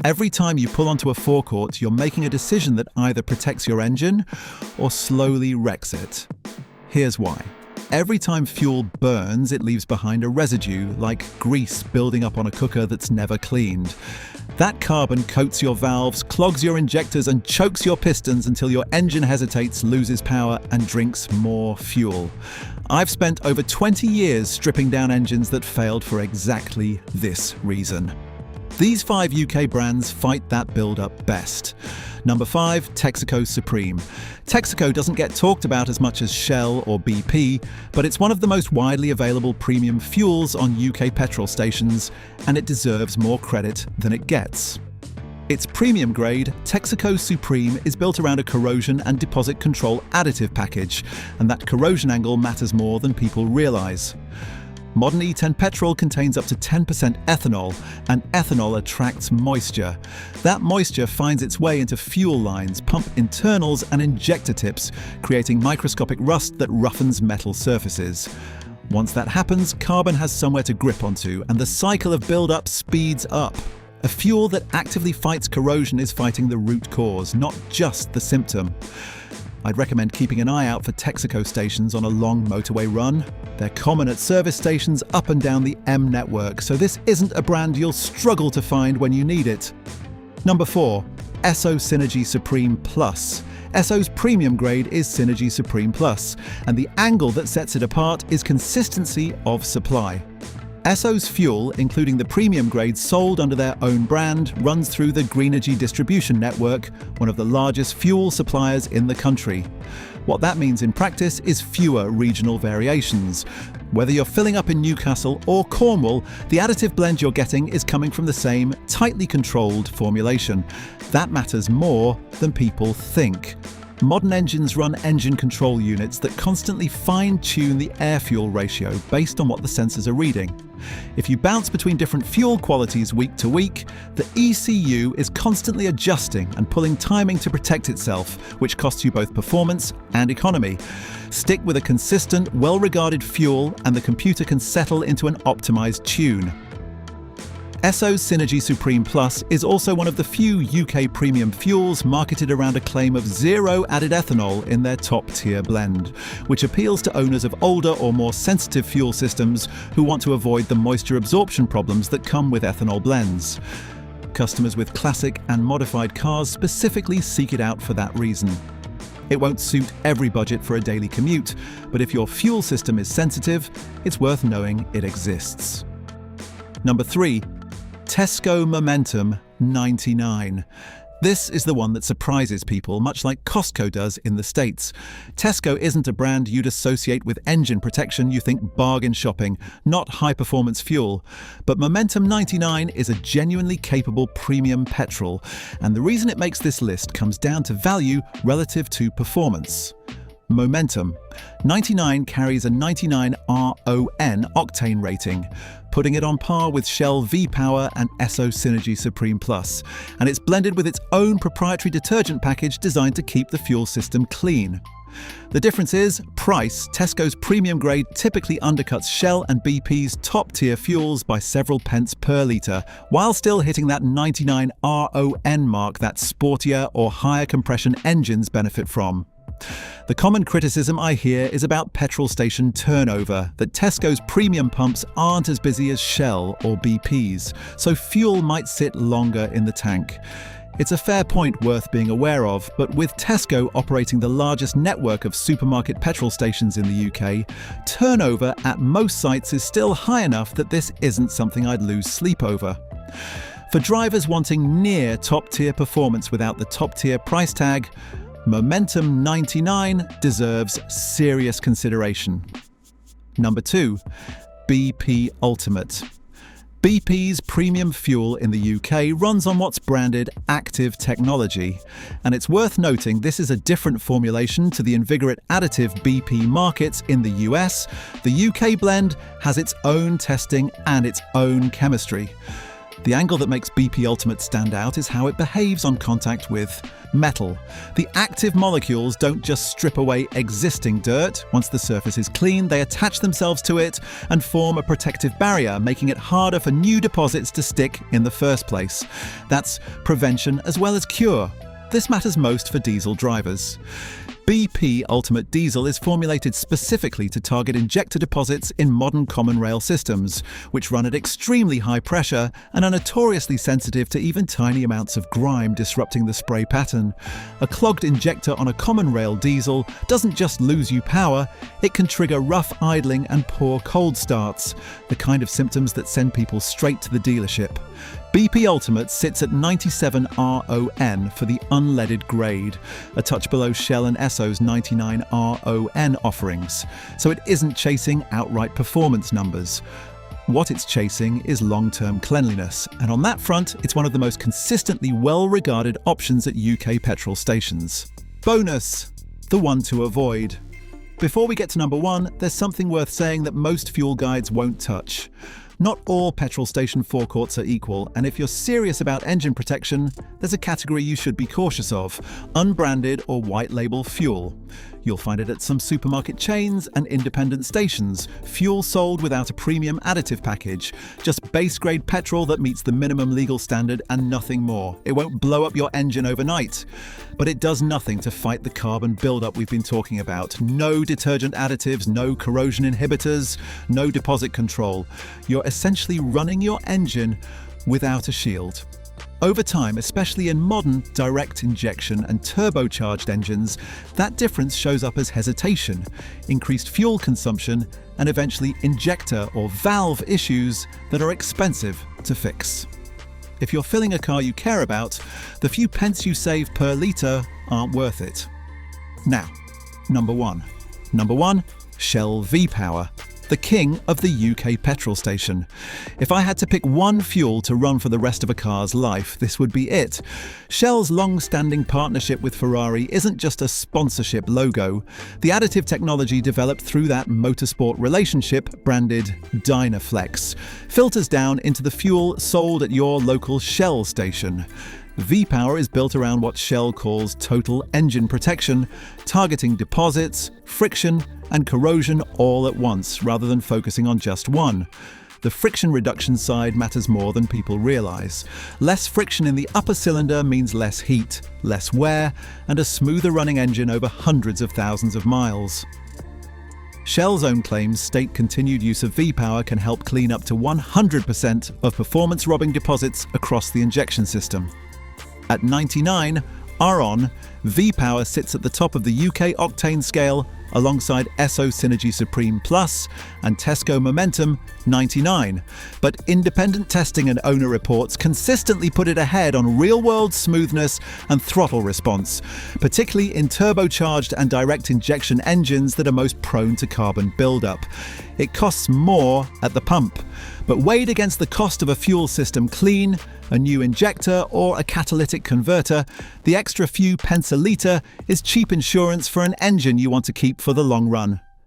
Every time you pull onto a forecourt, you're making a decision that either protects your engine or slowly wrecks it. Here's why. Every time fuel burns, it leaves behind a residue, like grease building up on a cooker that's never cleaned. That carbon coats your valves, clogs your injectors, and chokes your pistons until your engine hesitates, loses power, and drinks more fuel. I've spent over 20 years stripping down engines that failed for exactly this reason. These 5 UK brands fight that build-up best. Number 5, Texaco Supreme. Texaco doesn't get talked about as much as Shell or BP, but it's one of the most widely available premium fuels on UK petrol stations, and it deserves more credit than it gets. Its premium grade, Texaco Supreme, is built around a corrosion and deposit control additive package, and that corrosion angle matters more than people realise. Modern E10 petrol contains up to 10% ethanol, and ethanol attracts moisture. That moisture finds its way into fuel lines, pump internals, and injector tips, creating microscopic rust that roughens metal surfaces. Once that happens, carbon has somewhere to grip onto, and the cycle of build-up speeds up. A fuel that actively fights corrosion is fighting the root cause, not just the symptom. I'd recommend keeping an eye out for Texaco stations on a long motorway run. They're common at service stations up and down the M network, so this isn't a brand you'll struggle to find when you need it. Number 4, Esso Synergy Supreme Plus. Esso's premium grade is Synergy Supreme Plus, and the angle that sets it apart is consistency of supply. Esso's fuel, including the premium grade sold under their own brand, runs through the Greenergy distribution network, one of the largest fuel suppliers in the country. What that means in practice is fewer regional variations. Whether you're filling up in Newcastle or Cornwall, the additive blend you're getting is coming from the same tightly controlled formulation. That matters more than people think. Modern engines run engine control units that constantly fine-tune the air-fuel ratio based on what the sensors are reading. If you bounce between different fuel qualities week to week, the ECU is constantly adjusting and pulling timing to protect itself, which costs you both performance and economy. Stick with a consistent, well-regarded fuel and the computer can settle into an optimized tune. Esso's Synergy Supreme Plus is also one of the few UK premium fuels marketed around a claim of zero added ethanol in their top-tier blend, which appeals to owners of older or more sensitive fuel systems who want to avoid the moisture absorption problems that come with ethanol blends. Customers with classic and modified cars specifically seek it out for that reason. It won't suit every budget for a daily commute, but if your fuel system is sensitive, it's worth knowing it exists. Number 3. Tesco Momentum 99. This is the one that surprises people, much like Costco does in the States. Tesco isn't a brand you'd associate with engine protection. You think bargain shopping, not high-performance fuel. But Momentum 99 is a genuinely capable premium petrol, and the reason it makes this list comes down to value relative to performance. Momentum 99 carries a 99 RON octane rating, putting it on par with Shell V-Power and Esso Synergy Supreme Plus, and it's blended with its own proprietary detergent package designed to keep the fuel system clean. The difference is price. Tesco's premium grade typically undercuts Shell and BP's top-tier fuels by several pence per litre, while still hitting that 99 RON mark that sportier or higher compression engines benefit from. The common criticism I hear is about petrol station turnover, that Tesco's premium pumps aren't as busy as Shell or BP's, so fuel might sit longer in the tank. It's a fair point worth being aware of, but with Tesco operating the largest network of supermarket petrol stations in the UK, turnover at most sites is still high enough that this isn't something I'd lose sleep over. For drivers wanting near top-tier performance without the top-tier price tag, Momentum 99 deserves serious consideration. Number 2, BP Ultimate. BP's premium fuel in the UK runs on what's branded active technology, and it's worth noting this is a different formulation to the Invigorate additive BP markets in the US. The UK blend has its own testing and its own chemistry. The angle that makes BP Ultimate stand out is how it behaves on contact with metal. The active molecules don't just strip away existing dirt. Once the surface is clean, they attach themselves to it and form a protective barrier, making it harder for new deposits to stick in the first place. That's prevention as well as cure. This matters most for diesel drivers. BP Ultimate Diesel is formulated specifically to target injector deposits in modern common rail systems, which run at extremely high pressure and are notoriously sensitive to even tiny amounts of grime disrupting the spray pattern. A clogged injector on a common rail diesel doesn't just lose you power, it can trigger rough idling and poor cold starts, the kind of symptoms that send people straight to the dealership. BP Ultimate sits at 97 RON for the unleaded grade, a touch below Shell and Esso's 99 RON offerings, so it isn't chasing outright performance numbers. What it's chasing is long-term cleanliness, and on that front, it's one of the most consistently well-regarded options at UK petrol stations. Bonus: the one to avoid. Before we get to number one, there's something worth saying that most fuel guides won't touch. Not all petrol station forecourts are equal, and if you're serious about engine protection, there's a category you should be cautious of: unbranded or white label fuel. You'll find it at some supermarket chains and independent stations, fuel sold without a premium additive package, just base grade petrol that meets the minimum legal standard and nothing more. It won't blow up your engine overnight, but it does nothing to fight the carbon buildup we've been talking about. No detergent additives, no corrosion inhibitors, no deposit control. You're essentially running your engine without a shield. Over time, especially in modern direct injection and turbocharged engines, that difference shows up as hesitation, increased fuel consumption, and eventually injector or valve issues that are expensive to fix. If you're filling a car you care about, the few pence you save per litre aren't worth it. Now, number one. Number one, Shell V-Power, the king of the UK petrol station. If I had to pick one fuel to run for the rest of a car's life, this would be it. Shell's long-standing partnership with Ferrari isn't just a sponsorship logo. The additive technology developed through that motorsport relationship, branded Dynaflex, filters down into the fuel sold at your local Shell station. V-Power is built around what Shell calls total engine protection, targeting deposits, friction, and corrosion all at once, rather than focusing on just one. The friction reduction side matters more than people realize. Less friction in the upper cylinder means less heat, less wear, and a smoother running engine over hundreds of thousands of miles. Shell's own claims state continued use of V-Power can help clean up to 100% of performance-robbing deposits across the injection system. At 99 RON, V-Power sits at the top of the UK octane scale alongside Esso Synergy Supreme Plus and Tesco Momentum 99, but independent testing and owner reports consistently put it ahead on real-world smoothness and throttle response, particularly in turbocharged and direct injection engines that are most prone to carbon buildup. It costs more at the pump, but weighed against the cost of a fuel system clean, a new injector or a catalytic converter, the extra few pence a litre is cheap insurance for an engine you want to keep for the long run.